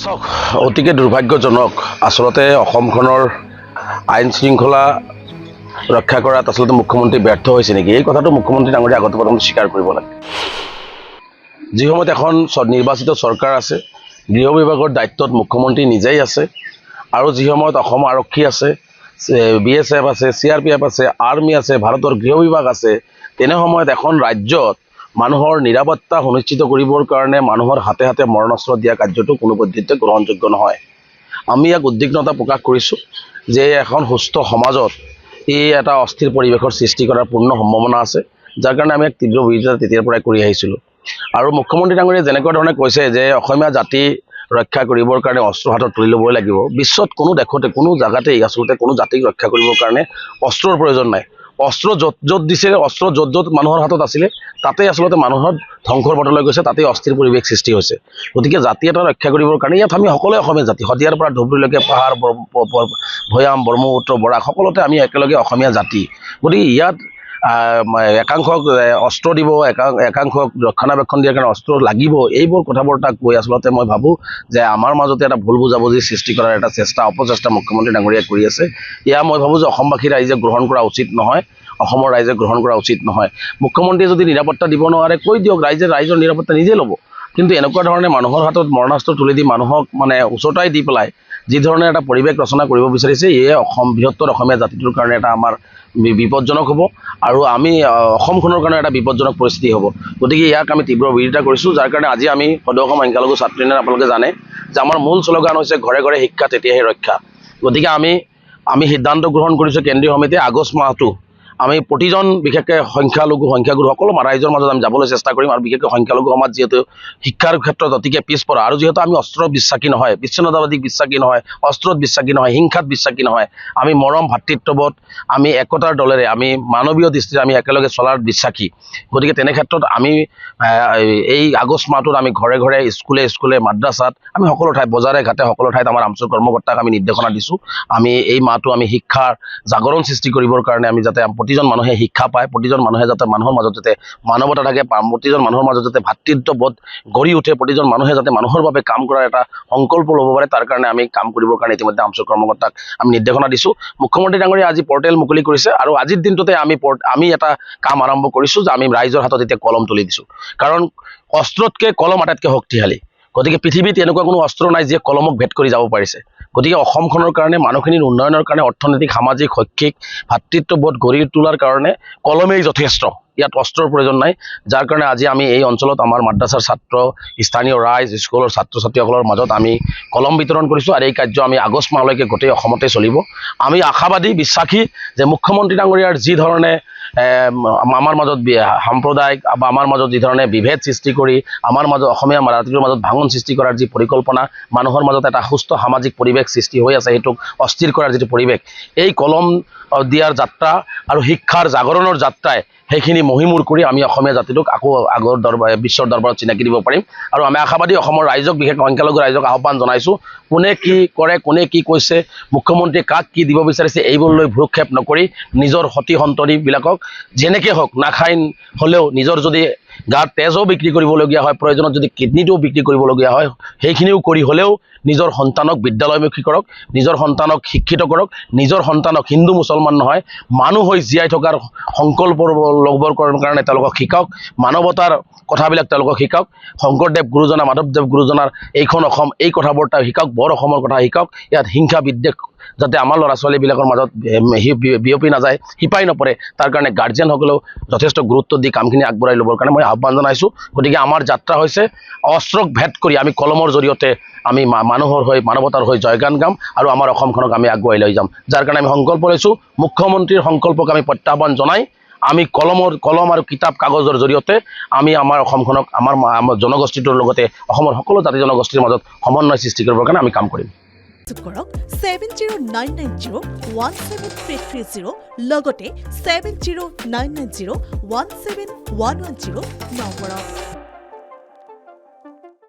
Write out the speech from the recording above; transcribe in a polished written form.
চাওক, অতিকে দুৰ্ভাগ্যজনক। আচলতে অসমখনৰ আইন শৃংখলা ৰক্ষা কৰাত আচলতে মুখ্যমন্ত্ৰী ব্যৰ্থ হৈছে নেকি, এই কথাটো মুখ্যমন্ত্ৰী ডাঙৰীয়া আগতে প্ৰথম স্বীকাৰ কৰিব লাগে। যি সময়ত এখন নিৰ্বাচিত চৰকাৰ আছে, গৃহ বিভাগৰ দায়িত্বত মুখ্যমন্ত্ৰী নিজেই আছে, আৰু যি সময়ত অসম আৰক্ষী আছে, BSF আছে, CRPF আছে, আৰ্মি আছে, ভাৰতৰ গৃহ বিভাগ আছে, তেনে সময়ত এখন ৰাজ্যত মানুহৰ নিৰাপত্তা সুনিশ্চিত কৰিবৰ কাৰণে মানুহৰ হাতে হাতে মৰণাস্ত্ৰ দিয়া কাৰ্যটো কোনো পদ্ধতিতে গ্ৰহণযোগ্য নহয়। আমি ইয়াক উদ্বিগ্নতা প্ৰকাশ কৰিছোঁ যে এখন সুস্থ সমাজত এই এটা অস্থিৰ পৰিৱেশৰ সৃষ্টি কৰাৰ পূৰ্ণ সম্ভাৱনা আছে, যাৰ কাৰণে আমি এক তীব্ৰ বিৰোধিতা তেতিয়াৰ পৰাই কৰি আহিছিলোঁ। আৰু মুখ্যমন্ত্ৰী ডাঙৰীয়াই যেনেকুৱা ধৰণে কৈছে যে অসমীয়া জাতি ৰক্ষা কৰিবৰ কাৰণে অস্ত্ৰ হাতত তুলি ল'বই লাগিব, বিশ্বত কোনো দেশতে কোনো জেগাতেই আচলতে কোনো জাতিক ৰক্ষা কৰিবৰ কাৰণে অস্ত্ৰৰ প্ৰয়োজন নাই। অস্ত্ৰ য'ত য'ত দিছে, অস্ত্ৰ য'ত য'ত মানুহৰ হাতত আছিলে, তাতেই আচলতে মানুহৰ ধ্বংসৰ পথলৈ গৈছে, তাতেই অস্থিৰ পৰিৱেশ সৃষ্টি হৈছে। গতিকে জাতি এটা ৰক্ষা কৰিবৰ কাৰণে ইয়াত আমি সকলোৱে অসমীয়া জাতি, শদিয়াৰ পৰা ধুবুৰীলৈকে, পাহাৰ, ভৈয়াম, ব্ৰহ্মপুত্ৰ, বৰাক, সকলোতে আমি একেলগে অসমীয়া জাতি। গতিকে ইয়াত একাংশক অস্ত্ৰ দিব, একাংশক ৰক্ষণাবেক্ষণ দিয়াৰ কাৰণে অস্ত্ৰ লাগিব, এইবোৰ কথা বতৰা কৈ আচলতে মই ভাবোঁ যে আমাৰ মাজতে এটা ভুল বুজাবুজি সৃষ্টি কৰাৰ এটা অপচেষ্টা মুখ্যমন্ত্ৰী ডাঙৰীয়াই কৰি আছে। এয়া মই ভাবোঁ যে অসমবাসী ৰাইজে গ্ৰহণ কৰা উচিত নহয়, অসমৰ ৰাইজে গ্ৰহণ কৰা উচিত নহয়। মুখ্যমন্ত্ৰীয়ে যদি নিৰাপত্তা দিব নোৱাৰে কৈ দিয়ক, ৰাইজৰ নিৰাপত্তা নিজে ল'ব। কিন্তু এনেকুৱা ধৰণে মানুহৰ হাতত মৰণাস্ত্ৰ তুলি দি মানুহক উচতাই দি পেলাই যি ধৰণে এটা পৰিৱেশ ৰচনা কৰিব বিচাৰিছে, এয়ে বৃহত্তৰ অসমীয়া জাতিটোৰ কাৰণে এটা আমাৰ বিপদজনক হ'ব, আৰু আমি অসমখনৰ কাৰণে এটা বিপদজনক পৰিস্থিতি হ'ব। গতিকে ইয়াক আমি তীব্ৰ বিৰোধিতা কৰিছোঁ, যাৰ কাৰণে আজি আমি সদৌ অসম সংখ্যালঘু ছাত্ৰ ইউনিয়ন, আপোনালোকে জানে যে আমাৰ মূল শ্লোগান হৈছে ঘৰে ঘৰে শিক্ষা তেতিয়াহে ৰক্ষা। গতিকে আমি সিদ্ধান্ত গ্ৰহণ কৰিছোঁ কেন্দ্ৰীয় সমিতিয়ে আগষ্ট মাহটো আমি প্ৰতিজন বিশেষকৈ সংখ্যাগুৰু সকলো ৰাইজৰ মাজত আমি যাবলৈ চেষ্টা কৰিম, আৰু বিশেষকৈ সংখ্যালঘু সমাজ যিহেতু শিক্ষাৰ ক্ষেত্ৰত অতিকে পিছপৰা, আৰু যিহেতু আমি অস্ত্ৰ বিশ্বাসী নহয়, বিচ্ছিন্নতাবাদী বিশ্বাসী নহয়, অস্ত্ৰত বিশ্বাসী নহয়, হিংসাত বিশ্বাসী নহয়, আমি মৰম ভাতৃত্ববোধ, আমি একতাৰ দলেৰে, আমি মানৱীয় দৃষ্টিৰে আমি একেলগে চলাৰ বিশ্বাসী। গতিকে তেনে ক্ষেত্ৰত আমি এই আগষ্ট মাহটোত আমি ঘৰে ঘৰে, স্কুলে মাদ্ৰাছাত, আমি সকলো ঠাইত, বজাৰে ঘাটে সকলো ঠাইত আমাৰ আমচুৰ কৰ্মকৰ্তাক আমি নিৰ্দেশনা দিছোঁ, আমি এই মাহটো আমি শিক্ষাৰ জাগৰণ সৃষ্টি কৰিবৰ কাৰণে আমি যাতে প্ৰতিজন মানুহে শিক্ষা পায়, প্ৰতিজন মানুহে যাতে মানুহৰ মাজত যাতে মানৱতা থাকে, প্ৰতিজন মানুহৰ মাজত যাতে ভাতৃত্ববোধ গঢ়ি উঠে, প্ৰতিজন মানুহে যাতে মানুহৰ বাবে কাম কৰাৰ এটা সংকল্প ল'ব পাৰে, তাৰ কাৰণে আমি কাম কৰিবৰ কাৰণে ইতিমধ্যে আমচুৰ কৰ্মকৰ্তাক আমি নিৰ্দেশনা দিছোঁ। মুখ্যমন্ত্ৰী ডাঙৰীয়াই আজি পৰ্টেল মুকলি কৰিছে, আৰু আজিৰ দিনটোতে আমি এটা কাম আৰম্ভ কৰিছোঁ যে আমি ৰাইজৰ হাতত এতিয়া কলম তুলি দিছোঁ, কাৰণ অস্ত্ৰতকৈ কলম আটাইতকৈ শক্তিশালী। গতিকে পৃথিৱীত এনেকুৱা কোনো অস্ত্ৰ নাই যিয়ে কলমক ভেদ কৰি যাব পাৰিছে। গতিকে অসমখনৰ কাৰণে, মানুহখিনিৰ উন্নয়নৰ কাৰণে, অৰ্থনৈতিক, সামাজিক, শৈক্ষিক ভাতৃত্ববোধ গঢ়ি তোলাৰ কাৰণে কলমেই যথেষ্ট, ইয়াত অস্ত্ৰৰ প্ৰয়োজন নাই। যাৰ কাৰণে আজি আমি এই অঞ্চলত আমাৰ মাদ্ৰাছাৰ ছাত্ৰ, স্থানীয় ৰাইজ, স্কুলৰ ছাত্ৰ ছাত্ৰীসকলৰ মাজত আমি কলম বিতৰণ কৰিছোঁ, আৰু এই কাৰ্য আমি আগষ্ট মাহলৈকে গোটেই অসমতে চলিব। আমি আশাবাদী, বিশ্বাসী যে মুখ্যমন্ত্ৰী ডাঙৰীয়াৰ যি ধৰণে আমাৰ মাজত সাম্প্ৰদায়িক বা আমাৰ মাজত যি ধৰণে বিভেদ সৃষ্টি কৰি আমাৰ মাজত অসমীয়া জাতিটোৰ মাজত ভাঙন সৃষ্টি কৰাৰ যি পৰিকল্পনা, মানুহৰ মাজত এটা সুস্থ সামাজিক পৰিৱেশ সৃষ্টি হৈ আছে, সেইটোক অস্থিৰ কৰাৰ যিটো পৰিৱেশ, এই কলম দিয়াৰ যাত্ৰা আৰু শিক্ষাৰ জাগৰণৰ যাত্ৰাই সেইখিনি মহিমূৰ কৰি আমি অসমীয়া জাতিটোক আকৌ আগৰ বিশ্বৰ দৰবাৰত চিনাকি দিব পাৰিম। আৰু আমি আশাবাদী অসমৰ ৰাইজক, বিশেষকৈ সংখ্যালঘু ৰাইজক আহ্বান জনাইছোঁ, কোনে কি কৰে, কোনে কি কৈছে, মুখ্যমন্ত্ৰীয়ে কাক কি দিব বিচাৰিছে, এইবোৰলৈ ভ্ৰূক্ষেপ নকৰি নিজৰ সতি সন্ততিবিলাকক যেনেকৈ হওক নাখাই হ'লেও নিজৰ যদি গাত তেজো বিক্ৰী কৰিবলগীয়া হয়, প্ৰয়োজনত যদি কিডনীটোও বিক্ৰী কৰিবলগীয়া হয়, সেইখিনিও কৰি হ'লেও নিজৰ সন্তানক বিদ্যালয়মুখী কৰক, নিজৰ সন্তানক শিক্ষিত কৰক, নিজৰ সন্তানক হিন্দু মুছলমান নহয় মানুহ হৈ জীয়াই থকাৰ সংকল্প ল'বৰ কাৰণে তেওঁলোকক শিকাওক, মানৱতাৰ কথাবিলাক তেওঁলোকক শিকাওক, শংকৰদেৱ গুৰুজনা, মাধৱদেৱ গুৰুজনাৰ এইখন অসম, এই কথাবোৰ তেওঁ শিকাওক, বৰ অসমৰ কথা শিকাওক। ইয়াত হিংসা বিদ্বেষ যাতে আমাৰ ল'ৰা ছোৱালীবিলাকৰ মাজত বিয়পি নাযায়, শিপাই নপৰে, তাৰ কাৰণে গাৰ্জেনসকলেও যথেষ্ট গুৰুত্ব দি কামখিনি আগবঢ়াই ল'বৰ কাৰণে মই আহ্বান জনাইছোঁ। গতিকে আমাৰ যাত্ৰা হৈছে অস্ত্ৰক ভেদ কৰি আমি কলমৰ জৰিয়তে আমি মানুহৰ হৈ, মানৱতাৰ হৈ জয়গান গাম, আৰু আমাৰ অসমখনক আমি আগুৱাই লৈ যাম। যাৰ কাৰণে আমি সংকল্প লৈছোঁ, মুখ্যমন্ত্ৰীৰ সংকল্পক আমি প্ৰত্যাহ্বান জনাই আমি কলম আৰু কিতাপ কাগজৰ জৰিয়তে আমি আমাৰ অসমখনক, আমাৰ জনগোষ্ঠীটোৰ লগতে অসমৰ সকলো জাতি জনগোষ্ঠীৰ মাজত সমন্বয় সৃষ্টি কৰিবৰ কাৰণে আমি কাম কৰিম। 7099017330 লগতে 7099017110 নম্বৰত।